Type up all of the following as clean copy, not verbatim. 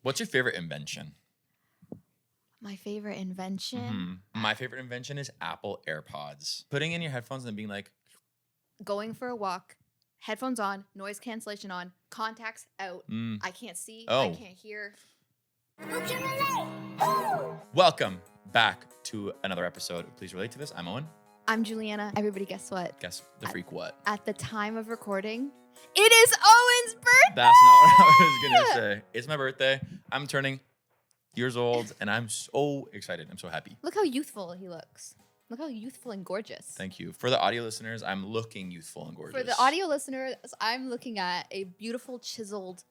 What's your favorite invention? My favorite invention? My favorite invention is Apple AirPods. Putting in your headphones and being like... Going for a walk, headphones on, noise cancellation on, contacts out. I can't see, I can't hear. Welcome back to another episode of Please Relate to This. I'm Owen. I'm Juliana. Everybody, guess what? Guess the freak what? At the time of recording, it is Owen's birthday! That's not what I was going to say. It's my birthday. I'm turning years old, and I'm so excited. I'm so happy. Look how youthful he looks. Look how youthful and gorgeous. Thank you. For the audio listeners, I'm looking youthful and gorgeous. For the audio listeners, I'm looking at a beautiful chiseled,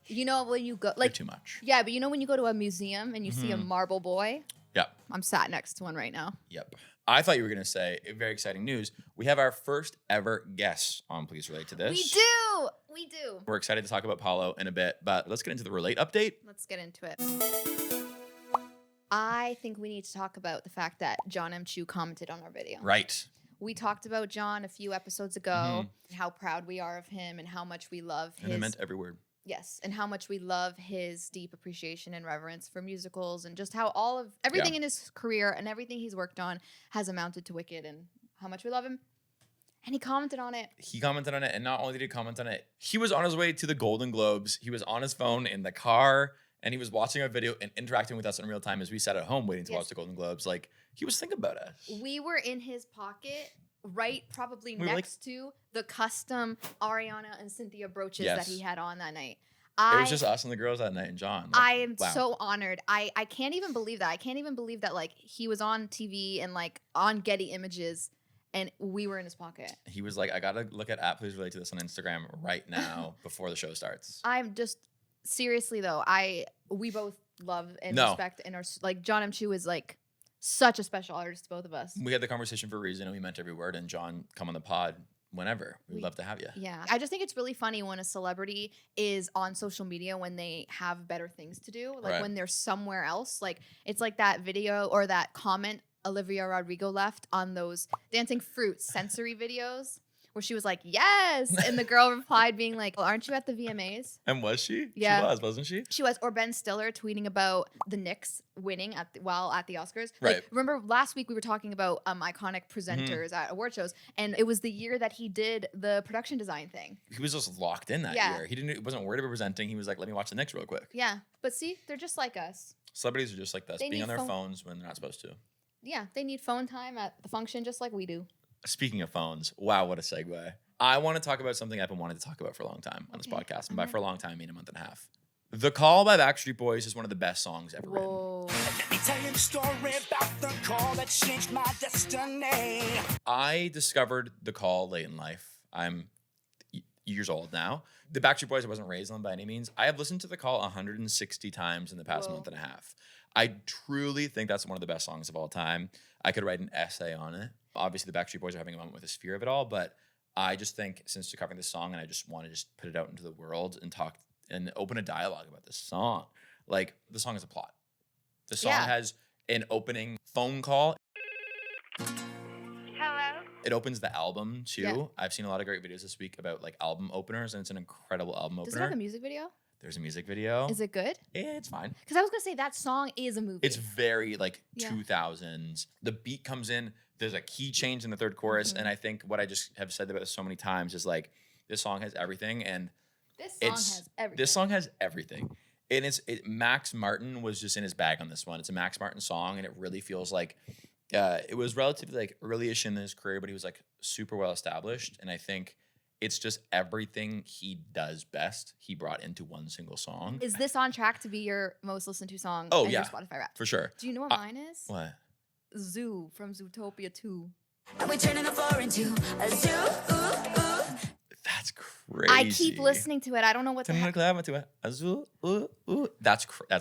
you know when you go, You're too much. Yeah, but you know when you go to a museum and you see a marble boy? Yep. I'm sat next to one right now. Yep. I thought you were going to say, very exciting news. We have our first ever guest on Please Relate to This. We do. We're excited to talk about Paolo in a bit, but let's get into the Relate update. Let's get into it. I think we need to talk about the fact that Jon M commented on our video. Right. We talked about Jon a few episodes ago, how proud we are of him and how much we love his... And I meant every word. Yes, and how much we love his deep appreciation and reverence for musicals and just how everything in his career and everything he's worked on has amounted to Wicked and how much we love him. And he commented on it. He commented on it, and not only did he comment on it, he was on his way to the Golden Globes. He was on his phone in the car, and he was watching our video and interacting with us in real time as we sat at home waiting to watch the Golden Globes. Like, he was thinking about us. We were in his pocket, probably next to the custom Ariana and Cynthia brooches that he had on that night. It was just us and the girls that night and Jon. I am so honored. I can't even believe that. I can't even believe that he was on TV and on Getty Images and we were in his pocket. He was like, I gotta look at Please Relate to This on Instagram right now before the show starts. I'm just seriously though, we both love and respect and are Jon M is such a special artist to both of us. We had the conversation for a reason and we meant every word, and Jon, come on the pod whenever. We'd love to have you. Yeah. I just think it's really funny when a celebrity is on social media when they have better things to do. When they're somewhere else. It's like that video or that comment Olivia Rodrigo left on those Dancing Fruit sensory videos where she was like, yes. And the girl replied being like, well, aren't you at the VMAs? And was she? Yeah. She was, wasn't she? She was. Or Ben Stiller tweeting about the Knicks winning while at the Oscars. Right. Remember last week we were talking about iconic presenters at award shows, and it was the year that he did the production design thing. He was just locked in that year. He wasn't worried about presenting. He was like, let me watch the Knicks real quick. Yeah. But see, they're just like us. Celebrities are just like us, being on their phones when they're not supposed to. Yeah, they need phone time at the function just like we do. Speaking of phones, wow, what a segue. I want to talk about something I've been wanting to talk about for a long time on this podcast. And by for a long time, I mean a month and a half. The Call by Backstreet Boys is one of the best songs ever written. Let me tell you the story about the call that changed my destiny. I discovered The Call late in life. I'm years old now. The Backstreet Boys, I wasn't raised on by any means. I have listened to The Call 160 times in the past month and a half. I truly think that's one of the best songs of all time. I could write an essay on it. Obviously, the Backstreet Boys are having a moment with the sphere of it all, but I just think since discovering this song, and I just want to just put it out into the world and talk and open a dialogue about this song. The song has a plot. The song has an opening phone call. Hello? It opens the album too. Yeah. I've seen a lot of great videos this week about album openers, and it's an incredible album opener. Does it have a music video? There's a music video. Is it good? Yeah, it's fine. Because I was going to say that song is a movie. It's very 2000s. The beat comes in. There's a key change in the third chorus. And I think what I just have said about this so many times is this song has everything. And this song has everything. And Max Martin was just in his bag on this one. It's a Max Martin song. And it really feels like it was relatively early-ish in his career, but he was super well established. And I think it's just everything he does best, he brought into one single song. Is this on track to be your most listened to song in your Spotify Wrapped? For sure. Do you know what mine is? What? Zoo from Zootopia 2. And we're turning the floor into a zoo. Ooh, ooh. That's crazy. I keep listening to it. I don't know what the heck. That's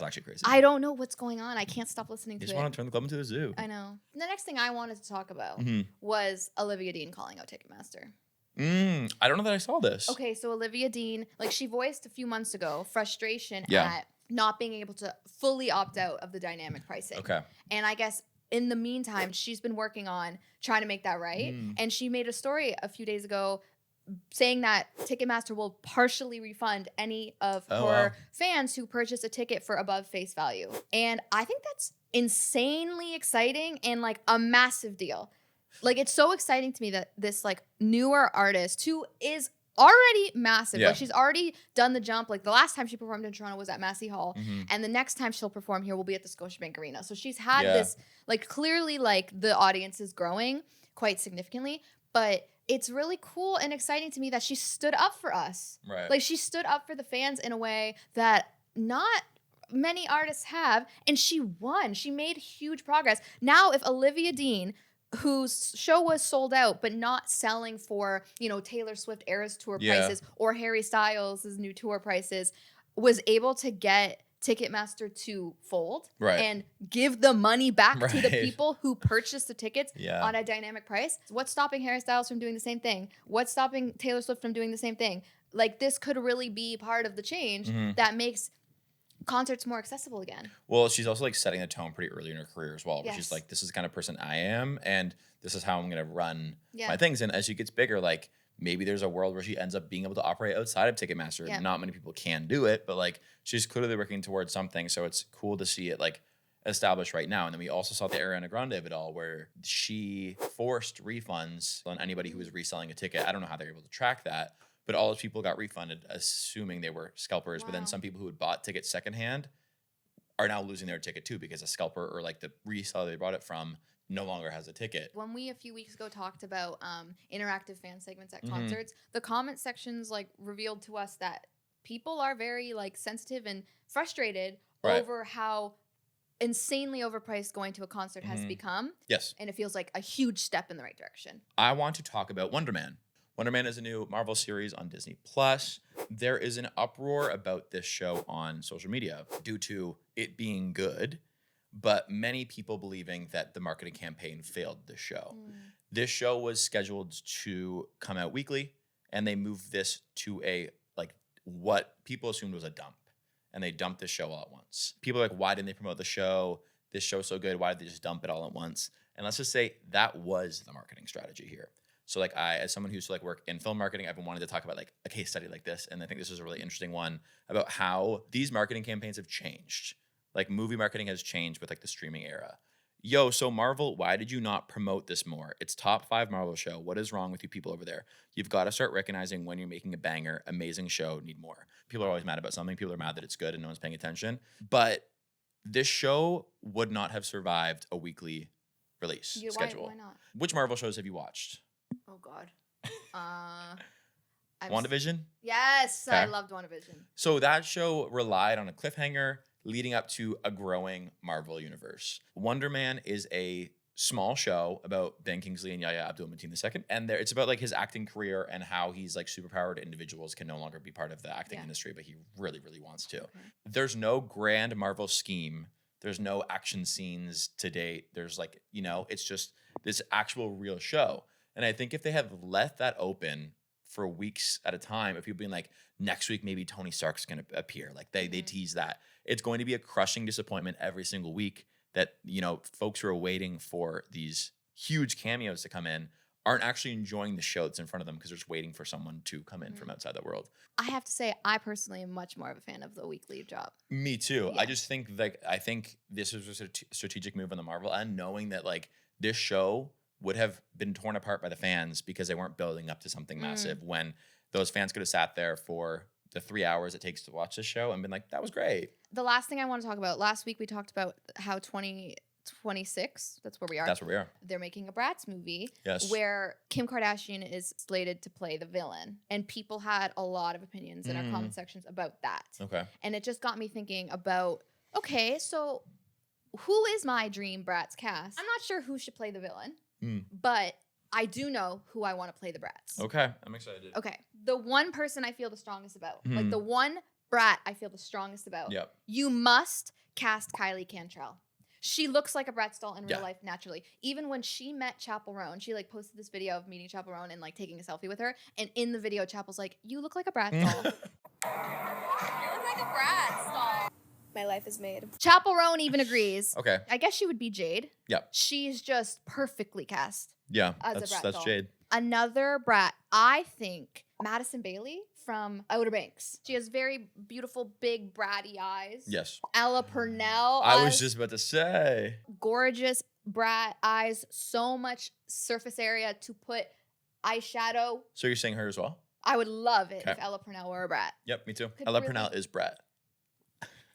actually crazy. I don't know what's going on. I can't stop listening to it. You just want to turn the club into a zoo. I know. The next thing I wanted to talk about was Olivia Dean calling out Ticketmaster. I don't know that I saw this. Okay, so Olivia Dean, she voiced a few months ago frustration Yeah. at not being able to fully opt out of the dynamic pricing. Okay. And I guess in the meantime, she's been working on trying to make that right. And she made a story a few days ago saying that Ticketmaster will partially refund any of her fans who purchase a ticket for above face value. And I think that's insanely exciting and like a massive deal. Like, it's so exciting to me that this like newer artist who is already massive, like she's already done the jump. Like the last time she performed in Toronto was at Massey Hall, and the next time she'll perform here will be at the Scotiabank Arena. So she's had this, like, clearly like the audience is growing quite significantly, but it's really cool and exciting to me that she stood up for us. Right. Like, she stood up for the fans in a way that not many artists have, and she won. She made huge progress. Now, if Olivia Dean, whose show was sold out but not selling for, you know, Taylor Swift Eras Tour prices or Harry Styles' new tour prices, was able to get Ticketmaster to fold and give the money back to the people who purchased the tickets on a dynamic price. What's stopping Harry Styles from doing the same thing? What's stopping Taylor Swift from doing the same thing? Like, this could really be part of the change that makes concerts more accessible again. Well, she's also like setting the tone pretty early in her career as well, where she's like, this is the kind of person I am, and this is how I'm going to run my things. And as she gets bigger, like, maybe there's a world where she ends up being able to operate outside of Ticketmaster. Not many people can do it, but like, she's clearly working towards something. So it's cool to see it like established right now. And then we also saw the Ariana Grande of it all, where she forced refunds on anybody who was reselling a ticket. I don't know how they're able to track that, but all those people got refunded, assuming they were scalpers. But then some people who had bought tickets secondhand are now losing their ticket too, because a scalper or like the reseller they bought it from no longer has a ticket. When we a few weeks ago talked about interactive fan segments at concerts, the comment sections like revealed to us that people are very like sensitive and frustrated over how insanely overpriced going to a concert has become. Yes. And it feels like a huge step in the right direction. I want to talk about Wonder Man. Wonder Man is a new Marvel series on Disney+. There is an uproar about this show on social media due to it being good, but many people believing that the marketing campaign failed the show. This show was scheduled to come out weekly, and they moved this to a, like, what people assumed was a dump. And they dumped the show all at once. People are like, why didn't they promote the show? This show's so good. Why did they just dump it all at once? And let's just say that was the marketing strategy here. So like, I, as someone who used to like work in film marketing, I've been wanting to talk about like a case study like this. And I think this is a really interesting one about how these marketing campaigns have changed. Like, movie marketing has changed with like the streaming era. Yo, so Marvel, why did you not promote this more? It's top 5 Marvel show. What is wrong with you people over there? You've got to start recognizing when you're making a banger, amazing show, need more. People are always mad about something. People are mad that it's good and no one's paying attention. But this show would not have survived a weekly release schedule. Why not? Which Marvel shows have you watched? Oh, God. WandaVision? Yes, okay. I loved WandaVision. So that show relied on a cliffhanger leading up to a growing Marvel universe. Wonder Man is a small show about Ben Kingsley and Yahya Abdul-Mateen II. And it's about like his acting career and how he's like superpowered individuals can no longer be part of the acting industry, but he really, really wants to. Okay. There's no grand Marvel scheme. There's no action scenes to date. There's like, you know, it's just this actual real show. And I think if they have left that open for weeks at a time, if people being like, next week maybe Tony Stark's going to appear, like they tease that, it's going to be a crushing disappointment every single week that, you know, folks who are waiting for these huge cameos to come in aren't actually enjoying the show that's in front of them because they're just waiting for someone to come in from outside the world. I have to say, I personally am much more of a fan of the weekly drop. Me too. Yeah. I just think like, I think this was a strategic move on the Marvel end, knowing that like this show would have been torn apart by the fans because they weren't building up to something massive, when those fans could have sat there for the 3 hours it takes to watch this show and been like, that was great. The last thing I want to talk about, last week we talked about how 2026, that's where we are. That's where we are. They're making a Bratz movie where Kim Kardashian is slated to play the villain. And people had a lot of opinions in our comment sections about that. Okay. And it just got me thinking about, okay, so who is my dream Bratz cast? I'm not sure who should play the villain. But I do know who I want to play the Bratz. Okay, I'm excited. Okay, the one person I feel the strongest about, like the one brat I feel the strongest about, you must cast Kylie Cantrell. She looks like a Bratz doll in real life naturally. Even when she met Chappell Roan, she like posted this video of meeting Chappell Roan and like taking a selfie with her. And in the video, Chappell's like, you look like a Bratz doll. You look like a Bratz doll. My life is made. Chappell Roan even agrees. Okay. I guess she would be Jade. Yep. She's just perfectly cast. Yeah, that's Jade. Another brat, I think Madison Bailey from Outer Banks. She has very beautiful, big, bratty eyes. Yes. Ella Purnell. I was just about to say. Gorgeous brat eyes. So much surface area to put eyeshadow. So you're saying her as well? I would love it Okay. if Ella Purnell were a brat. Yep, me too. Could Ella really- Purnell is Brett.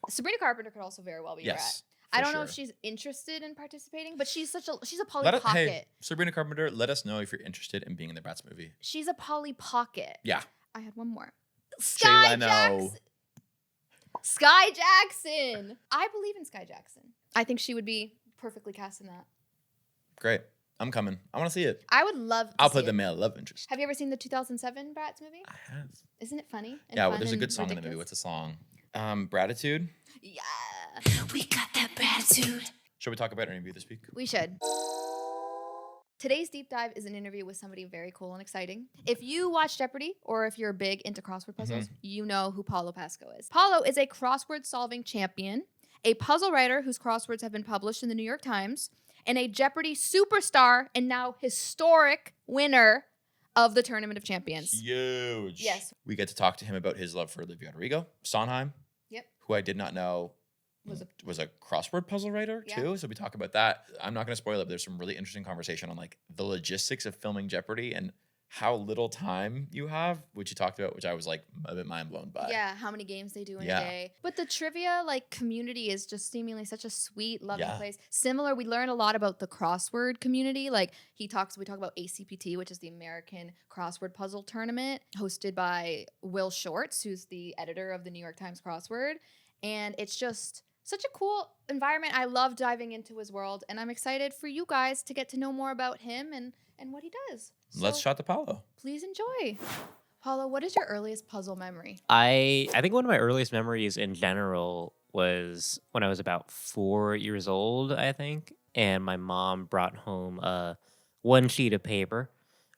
Sabrina Carpenter could also very well be a brat. Yes. I for don't know sure. if she's interested in participating, but she's a Polly Let us, Pocket. hey, Sabrina Carpenter, let us know if you're interested in being in the Bratz movie. She's a Polly Pocket. Yeah. I had one more. Shay Leno. Jackson. Sky Jackson. I believe in Sky Jackson. I think she would be perfectly cast in that. Great. I'm coming. I want to see it. I would love to I'll see play the it. male love interest. Have you ever seen the 2007 Bratz movie? I have. Isn't it funny? and Yeah, well, fun there's a and good song in the movie. ridiculous? What's the song? Gratitude. Yeah. We got that gratitude. Should we talk about our interview this week? We should. Today's deep dive is an interview with somebody very cool and exciting. If you watch Jeopardy or if you're big into crossword puzzles, you know who Paolo Pasco is. Paolo is a crossword solving champion, a puzzle writer whose crosswords have been published in the New York Times, and a Jeopardy superstar and now historic winner of the Tournament of Champions. Huge. Yes. We get to talk to him about his love for Olivia Rodrigo, Sondheim, Yep. who I did not know was a crossword puzzle writer Yeah. too. So we talk about that. I'm not going to spoil it, but there's some really interesting conversation on like the logistics of filming Jeopardy and how little time you have, which you talked about, which I was like a bit mind blown by. Yeah, how many games they do in Yeah. a day. But the trivia like community is just seemingly such a sweet, loving Yeah. place. Similar, we learn a lot about the crossword community. Like we talk about ACPT, which is the American Crossword Puzzle Tournament, hosted by Will Shortz, who's the editor of the New York Times Crossword. And it's just such a cool environment. I love diving into his world, and I'm excited for you guys to get to know more about him and what he does. Let's So shot to Paolo. please enjoy. Paolo, what is your earliest puzzle memory? I think one of my earliest memories in general was when I was about 4 years old, I think, and my mom brought home one sheet of paper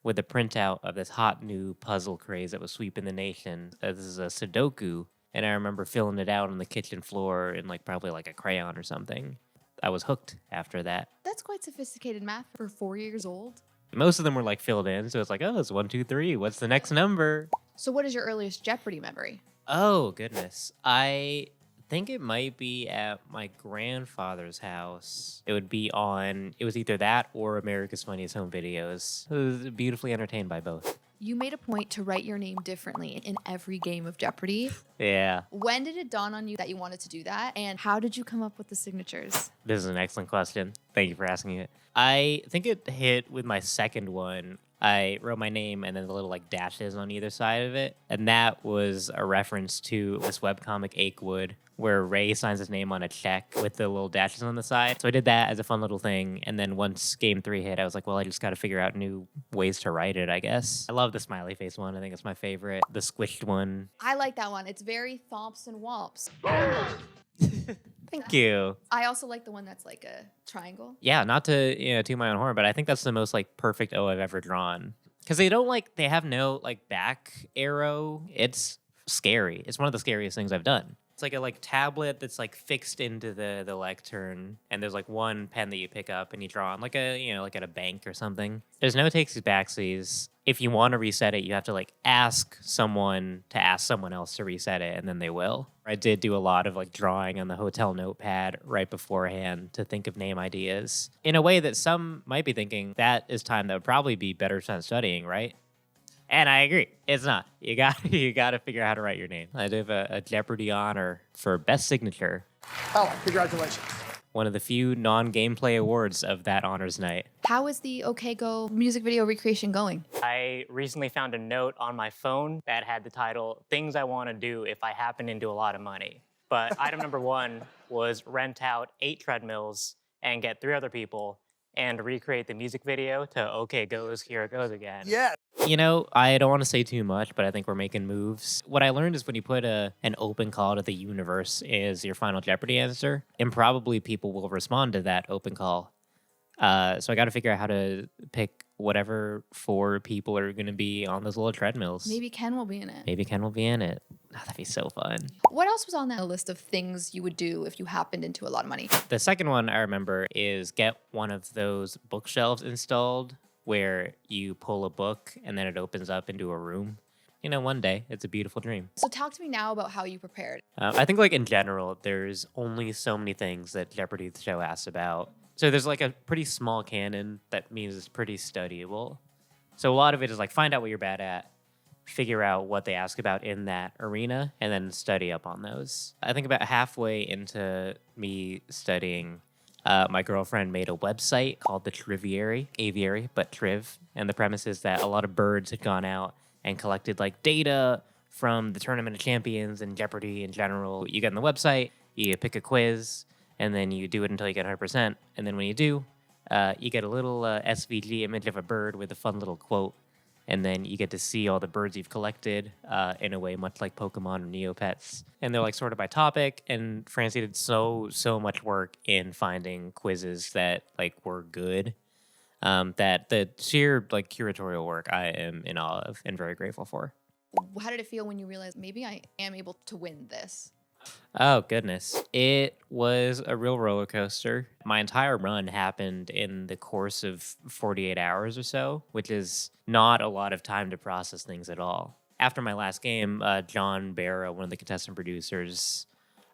with a printout of this hot new puzzle craze that was sweeping the nation. This is a Sudoku, and I remember filling it out on the kitchen floor in probably a crayon or something. I was hooked after that. That's quite sophisticated math for 4 years old. Most of them were filled in, so it's oh, it's 1, 2, 3. What's the next number? So what is your earliest Jeopardy memory? Oh, goodness. I think it might be at my grandfather's house. It was either that or America's Funniest Home Videos. I was beautifully entertained by both. You made a point to write your name differently in every game of Jeopardy. Yeah, When did it dawn on you that you wanted to do that? And how did you come up with the signatures? this is an excellent question. Thank you for asking it. I think it hit with my second one. I wrote my name and then the little dashes on either side of it. And that was a reference to this webcomic Achewood, where Ray signs his name on a check with the little dashes on the side. So I did that as a fun little thing. And then once game 3 hit, I was well, I just got to figure out new ways to write it, I guess. I love the smiley face one. I think it's my favorite. The squished one. I like that one. It's very thomps and womps. Thank you. I also like the one that's like a triangle. Yeah, not to toot my own horn, but I think that's the most perfect O I've ever drawn. Because they don't they have no back arrow. It's scary. It's one of the scariest things I've done. It's a tablet that's fixed into the lectern, and there's one pen that you pick up and you draw on at a bank or something. There's no takesies backsies. If you want to reset it, you have to ask someone to ask someone else to reset it, and then they will. I did do a lot of drawing on the hotel notepad right beforehand to think of name ideas in a way that some might be thinking that is time that would probably be better spent studying, right? And I agree. It's not. You got to figure out how to write your name. I did a Jeopardy honor for best signature. Paolo, congratulations. One of the few non-gameplay awards of that honors night. How is the OK Go music video recreation going? I recently found a note on my phone that had the title, Things I Want to Do If I Happen Into a Lot of Money. But item number 1 was rent out 8 treadmills and get 3 other people and recreate the music video to OK Go's Here It Goes Again. Yeah. I don't want to say too much, but I think we're making moves. What I learned is when you put an open call to the universe as your final Jeopardy answer, improbably people will respond to that open call. So I got to figure out how to pick whatever 4 people are going to be on those little treadmills. Maybe Ken will be in it. Maybe Ken will be in it. Oh, that'd be so fun. What else was on that list of things you would do if you happened into a lot of money? The second one I remember is get one of those bookshelves installed where you pull a book and then it opens up into a room. You know, one day it's a beautiful dream. So talk to me now about how you prepared. I think like in general, there's only so many things that Jeopardy the show asks about. So there's like a pretty small canon that means it's pretty studyable. So a lot of it is like find out what you're bad at, figure out what they ask about in that arena, and then study up on those. I think about halfway into me studying, my girlfriend made a website called the Triviary, aviary, but Triv. And the premise is that a lot of birds had gone out and collected like data from the Tournament of Champions and Jeopardy in general. You get on the website, you pick a quiz, and then you do it until you get 100%. And then when you do, you get a little SVG image of a bird with a fun little quote. And then you get to see all the birds you've collected in a way much like Pokemon or Neopets. And they're like sorted by topic. And Francie did so much work in finding quizzes that like were good. That the sheer like curatorial work I am in awe of and very grateful for. How did it feel when you realized maybe I am able to win this? Oh, goodness. It was a real roller coaster. My entire run happened in the course of 48 hours or so, which is not a lot of time to process things at all. After my last game, John Barrow, one of the contestant producers,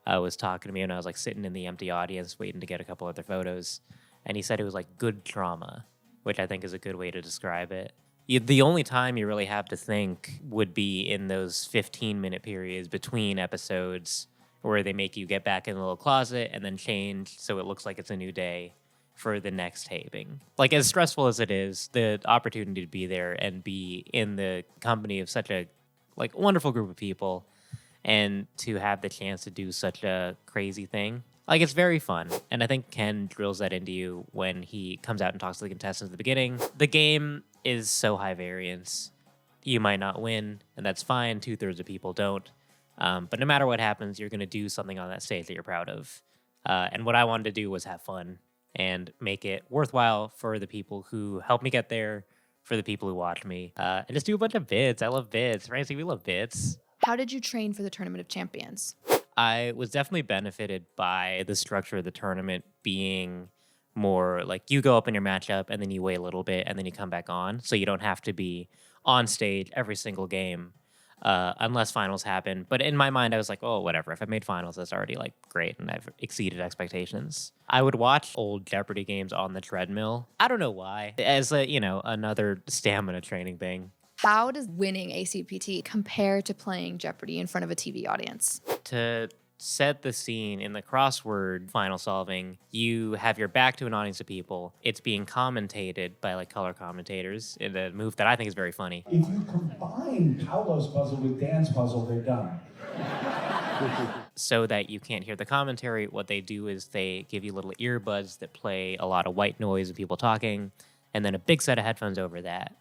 was talking to me, and I was like sitting in the empty audience waiting to get a couple other photos. And he said it was like good trauma, which I think is a good way to describe it. The only time you really have to think would be in those 15-minute periods between episodes where they make you get back in the little closet and then change so it looks like it's a new day for the next taping. Like, as stressful as it is, the opportunity to be there and be in the company of such a like wonderful group of people and to have the chance to do such a crazy thing, like, it's very fun. And I think Ken drills that into you when he comes out and talks to the contestants at the beginning. The game is so high variance. You might not win, and that's fine. 2/3 of people don't. But no matter what happens, you're going to do something on that stage that you're proud of. And what I wanted to do was have fun and make it worthwhile for the people who helped me get there, for the people who watch me, and just do a bunch of vids. I love vids. Francie, we love vids. How did you train for the Tournament of Champions? I was definitely benefited by the structure of the tournament being more like you go up in your matchup and then you wait a little bit and then you come back on. So you don't have to be on stage every single game unless finals happen. But in my mind, I was like, oh, whatever. If I made finals, that's already like great and I've exceeded expectations. I would watch old Jeopardy games on the treadmill. I don't know why. As a, another stamina training thing. How does winning ACPT compare to playing Jeopardy in front of a TV audience? To set the scene in the crossword final solving, you have your back to an audience of people. It's being commentated by like color commentators in a move that I think is very funny. If you combine Paolo's puzzle with Dan's puzzle, they're done. So that you can't hear the commentary, what they do is they give you little earbuds that play a lot of white noise of people talking, and then a big set of headphones over that.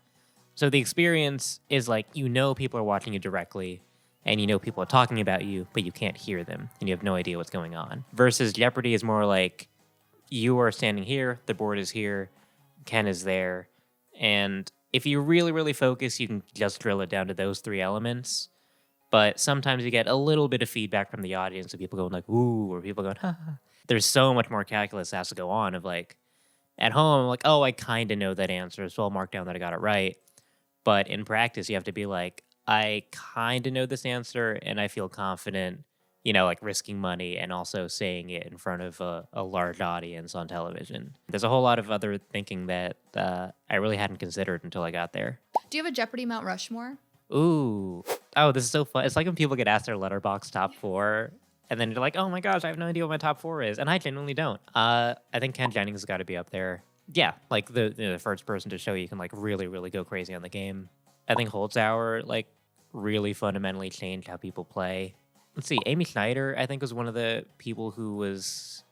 So the experience is like, people are watching you directly, and people are talking about you, but you can't hear them, and you have no idea what's going on. Versus Jeopardy is more like, you are standing here, the board is here, Ken is there, and if you really, really focus, you can just drill it down to those three elements. But sometimes you get a little bit of feedback from the audience of people going like, ooh, or people going, ha, ha. There's so much more calculus that has to go on of like, at home, I'm like, oh, I kind of know that answer, so I'll mark down that I got it right. But in practice, you have to be like, I kind of know this answer, and I feel confident, like risking money and also saying it in front of a large audience on television. There's a whole lot of other thinking that I really hadn't considered until I got there. Do you have a Jeopardy Mount Rushmore? Ooh. Oh, this is so fun. It's like when people get asked their Letterboxd top 4, and then you're like, oh my gosh, I have no idea what my top 4 is. And I genuinely don't. I think Ken Jennings has got to be up there. Yeah, like the first person to show you can like really, really go crazy on the game. I think Holzhauer like really fundamentally changed how people play. Let's see, Amy Schneider, I think, was one of the people who was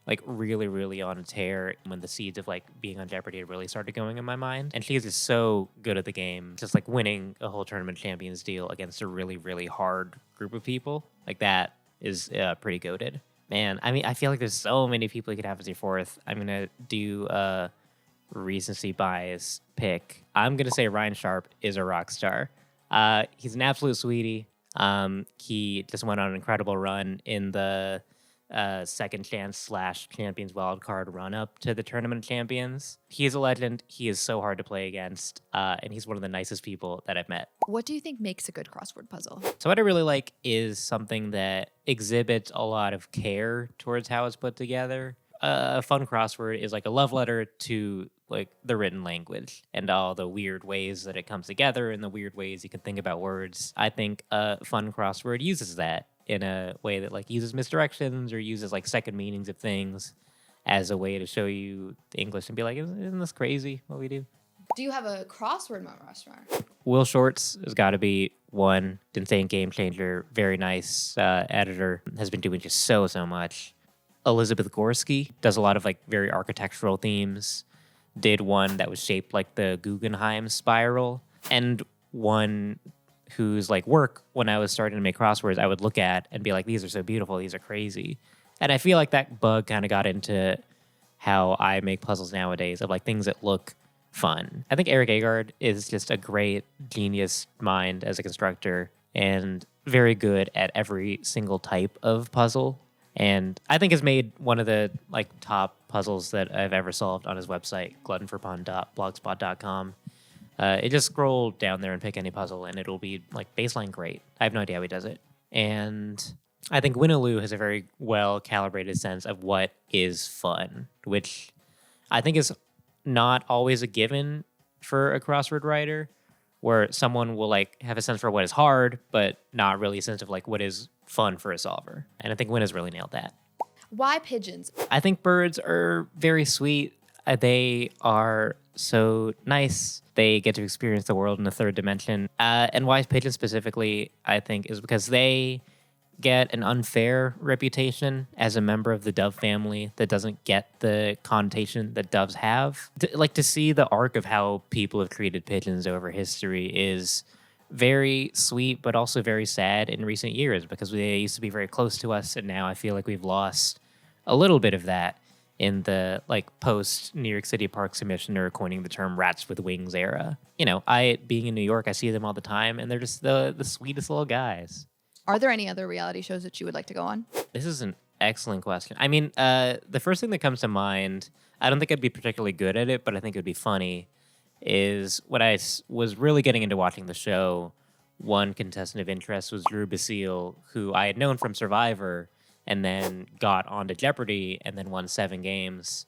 like really, really on a tear when the seeds of like being on Jeopardy really started going in my mind. And she is just so good at the game, just like winning a whole Tournament of Champions deal against a really, really hard group of people. Like that is pretty goated. Man, I mean, I feel like there's so many people you could have as your fourth. I'm going to do a recency bias pick. I'm going to say Ryan Sharp is a rock star. He's an absolute sweetie. He just went on an incredible run in the second chance / champions wildcard run up to the tournament of champions. He is a legend. He is so hard to play against, and he's one of the nicest people that I've met. What do you think makes a good crossword puzzle? So what I really like is something that exhibits a lot of care towards how it's put together. A fun crossword is like a love letter to like the written language and all the weird ways that it comes together and the weird ways you can think about words. I think a fun crossword uses that in a way that like uses misdirections or uses like second meanings of things as a way to show you the English and be like, isn't this crazy what we do? Do you have a crossword Mount Rushmore? Will Shortz has got to be one. Insane game changer. Very nice editor. Has been doing just so much. Elizabeth Gorski does a lot of like very architectural themes. Did one that was shaped like the Guggenheim spiral, and one whose like work when I was starting to make crosswords I would look at and be like, these are so beautiful, these are crazy. And I feel like that bug kind of got into how I make puzzles nowadays of like things that look fun. I think Eric Agard is just a great genius mind as a constructor and very good at every single type of puzzle. And I think has made one of the like top puzzles that I've ever solved on his website, gluttonforpun.blogspot.com. It just scroll down there and pick any puzzle, and it'll be like baseline great. I have no idea how he does it. And I think Winaloo has a very well calibrated sense of what is fun, which I think is not always a given for a crossword writer, where someone will like have a sense for what is hard, but not really a sense of like what is fun for a solver. And I think Win has really nailed that. Why pigeons? I think birds are very sweet. They are so nice. They get to experience the world in a third dimension. And why pigeons specifically, I think, is because they get an unfair reputation as a member of the dove family that doesn't get the connotation that doves have. To see the arc of how people have treated pigeons over history is very sweet, but also very sad in recent years because they used to be very close to us, and now I feel like we've lost a little bit of that in the like post New York City Parks Commissioner coining the term "rats with wings" era. You know, being in New York, I see them all the time, and they're just the sweetest little guys. Are there any other reality shows that you would like to go on? This is an excellent question. I mean, the first thing that comes to mind, I don't think I'd be particularly good at it, but I think it would be funny, is when I was really getting into watching the show, one contestant of interest was Drew Basile, who I had known from Survivor and then got onto Jeopardy and then won 7 games.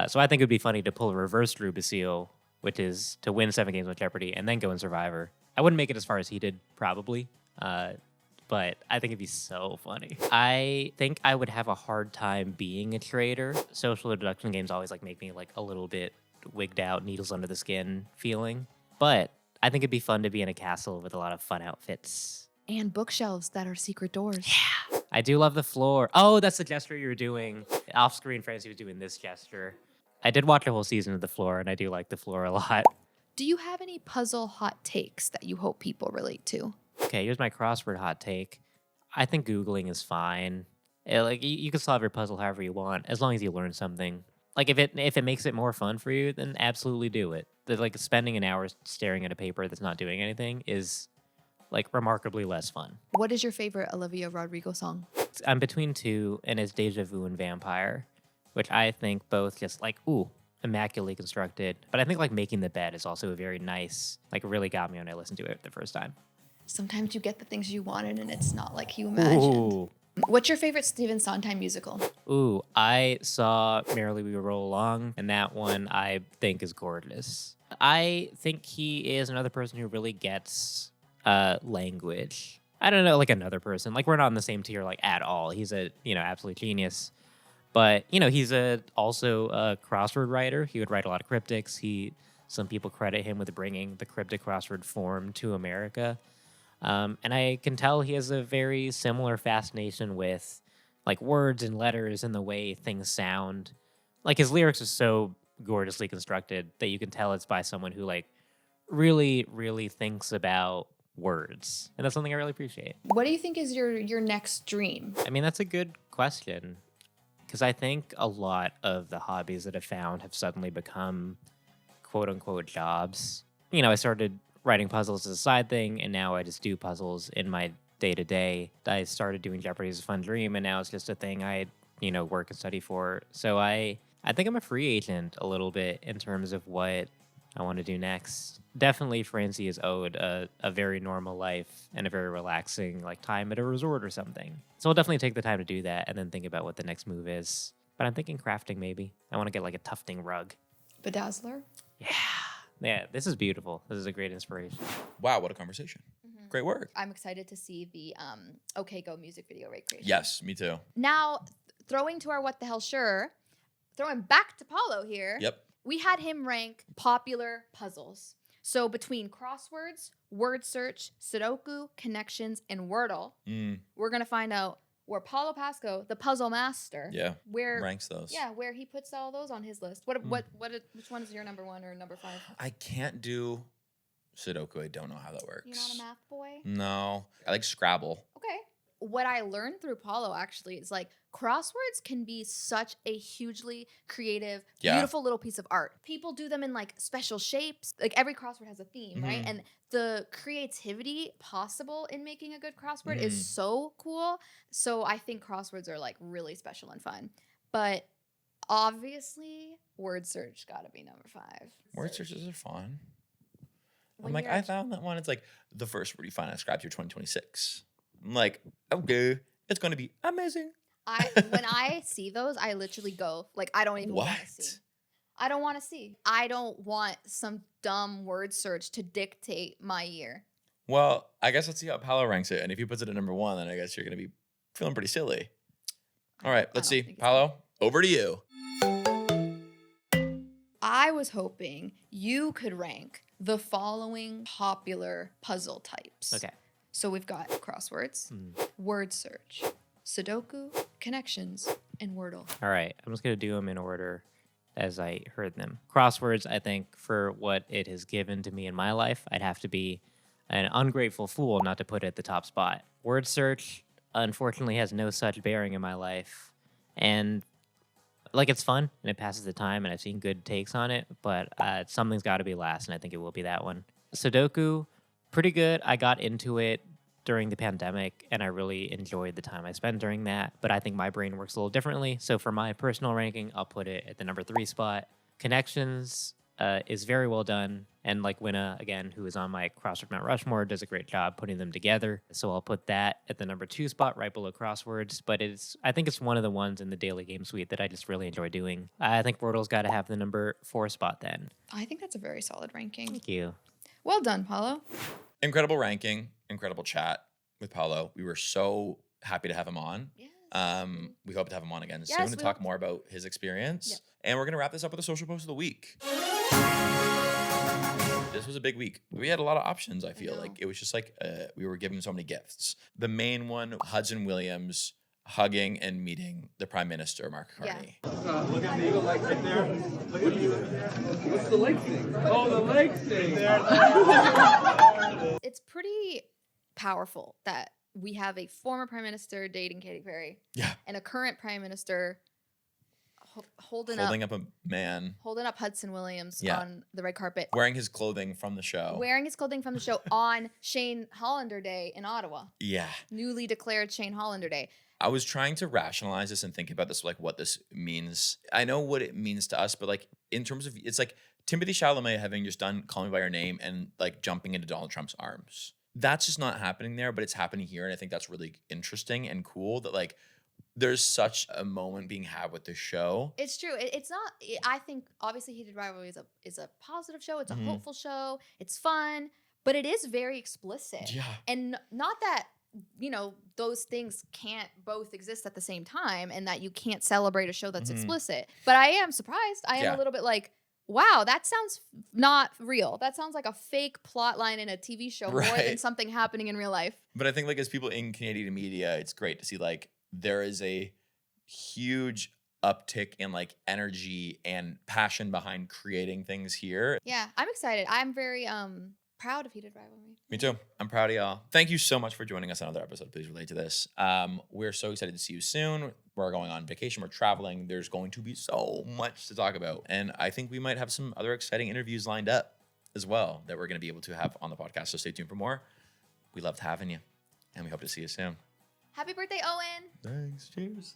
So I think it would be funny to pull a reverse Drew Basile, which is to win 7 games with Jeopardy and then go in Survivor. I wouldn't make it as far as he did, probably. But I think it'd be so funny. I think I would have a hard time being a trader. Social deduction games always like make me like a little bit wigged out, needles under the skin feeling. But I think it'd be fun to be in a castle with a lot of fun outfits. And bookshelves that are secret doors. Yeah. I do love the floor. Oh, that's the gesture you were doing. Off screen, Francie was doing this gesture. I did watch a whole season of the floor, and I do like the floor a lot. Do you have any puzzle hot takes that you hope people relate to? Okay, here's my crossword hot take. I think Googling is fine. You can solve your puzzle however you want, as long as you learn something. Like, if it makes it more fun for you, then absolutely do it. Like, spending an hour staring at a paper that's not doing anything is, like, remarkably less fun. What is your favorite Olivia Rodrigo song? I'm between two, and it's Deja Vu and Vampire, which I think both just, like, immaculately constructed. But I think, like, Making the Bed is also a very nice, like, really got me when I listened to it the first time. Sometimes you get the things you wanted, and it's not like you imagined. Ooh. What's your favorite Stephen Sondheim musical? Ooh, I saw Merrily We Roll Along, and that one I think is gorgeous. I think he is another person who really gets language. I don't know, like another person. Like, we're not on the same tier, like, at all. He's a, absolute genius. But, he's also a crossword writer. He would write a lot of cryptics. Some people credit him with bringing the cryptic crossword form to America. And I can tell he has a very similar fascination with, like, words and letters and the way things sound. Like, his lyrics are so gorgeously constructed that you can tell it's by someone who, like, really, really thinks about words. And that's something I really appreciate. What do you think is your next dream? I mean, that's a good question. Because I think a lot of the hobbies that I've found have suddenly become quote-unquote jobs. I started writing puzzles as a side thing, and now I just do puzzles in my day to day. I started doing Jeopardy as a fun dream, and now it's just a thing I, work and study for. So I think I'm a free agent a little bit in terms of what I want to do next. Definitely Francie is owed a very normal life and a very relaxing time at a resort or something. So I'll definitely take the time to do that and then think about what the next move is. But I'm thinking crafting maybe. I want to get a tufting rug. Bedazzler? Yeah, this is beautiful. This is a great inspiration. Wow, what a conversation. Great work. I'm excited to see the OK Go music video recreation. Yes, me too. Now, throwing to our What the Hell Sure, throwing back to Paolo here. Yep. We had him rank popular puzzles. So between crosswords, word search, Sudoku, connections, and Wordle, we're going to find out where Paolo Pasco, the puzzle master, ranks those. Yeah, where he puts all those on his list. Which one is your number 1 or number 5? I can't do Sudoku. I don't know how that works. You're not a math boy? No. I like Scrabble. Okay. What I learned through Paolo actually is crosswords can be such a hugely creative, beautiful little piece of art. People do them in special shapes. Every crossword has a theme, right? And the creativity possible in making a good crossword is so cool. So I think crosswords are really special and fun. But obviously, word search gotta be number 5. Word searches are fun. I found that one. It's the first word you find on Scrap Year 2026. I'm okay, it's going to be amazing. When I see those, I literally go, I don't even want to see. I don't want to see. I don't want some dumb word search to dictate my year. Well, I guess let's see how Paolo ranks it. And if he puts it at number 1, then I guess you're going to be feeling pretty silly. All right, let's see. Paolo, over to you. I was hoping you could rank the following popular puzzle types. Okay. So we've got crosswords, word search, Sudoku, connections, and Wordle. All right. I'm just going to do them in order as I heard them. Crosswords, I think, for what it has given to me in my life, I'd have to be an ungrateful fool not to put it at the top spot. Word search, unfortunately, has no such bearing in my life. And, it's fun, and it passes the time, and I've seen good takes on it, but something's got to be last, and I think it will be that one. Sudoku, pretty good. I got into it during the pandemic, and I really enjoyed the time I spent during that. But I think my brain works a little differently. So for my personal ranking, I'll put it at the number 3 spot. Connections is very well done. And Winna, again, who is on my Crossword Mount Rushmore, does a great job putting them together. So I'll put that at the number 2 spot, right below Crosswords. But I think it's one of the ones in the daily game suite that I just really enjoy doing. I think Wordle's got to have the number 4 spot then. I think that's a very solid ranking. Thank you. Well done, Paolo. Incredible ranking, incredible chat with Paolo. We were so happy to have him on. Yes. We hope to have him on again soon to talk more about his experience. Yep. And we're going to wrap this up with a social post of the week. This was a big week. We had a lot of options, I feel like. It was just we were given so many gifts. The main one, Hudson Williams hugging and meeting the Prime Minister, Mark Carney. Look at the eagle like right there. Look at you. What's the leg thing? Oh, the leg thing. It's pretty powerful that we have a former Prime Minister dating Katy Perry. Yeah. And a current Prime Minister holding up a man. Holding up Hudson Williams on the red carpet. Wearing his clothing from the show. On Shane Hollander Day in Ottawa. Yeah. Newly declared Shane Hollander Day. I was trying to rationalize this and think about this, what this means. I know what it means to us, but in terms of, it's Timothée Chalamet having just done Call Me By Your Name and jumping into Donald Trump's arms. That's just not happening there, but it's happening here. And I think that's really interesting and cool that there's such a moment being had with this show. It's true. It's not, I think obviously Heated Rivalry is a positive show. It's a hopeful show. It's fun, but it is very explicit. Yeah. And not that, those things can't both exist at the same time and that you can't celebrate a show that's explicit. But I am surprised. I am a little bit wow, that sounds not real. That sounds like a fake plot line in a TV show more than something happening in real life. But I think as people in Canadian media, it's great to see there is a huge uptick in energy and passion behind creating things here. Yeah, I'm excited. I'm very proud of Heated Rivalry. Me too. I'm proud of y'all. Thank you so much for joining us on another episode. Please relate to this. We're so excited to see you soon. We're going on vacation. We're traveling. There's going to be so much to talk about. And I think we might have some other exciting interviews lined up as well that we're going to be able to have on the podcast. So stay tuned for more. We loved having you. And we hope to see you soon. Happy birthday, Owen. Thanks. Cheers.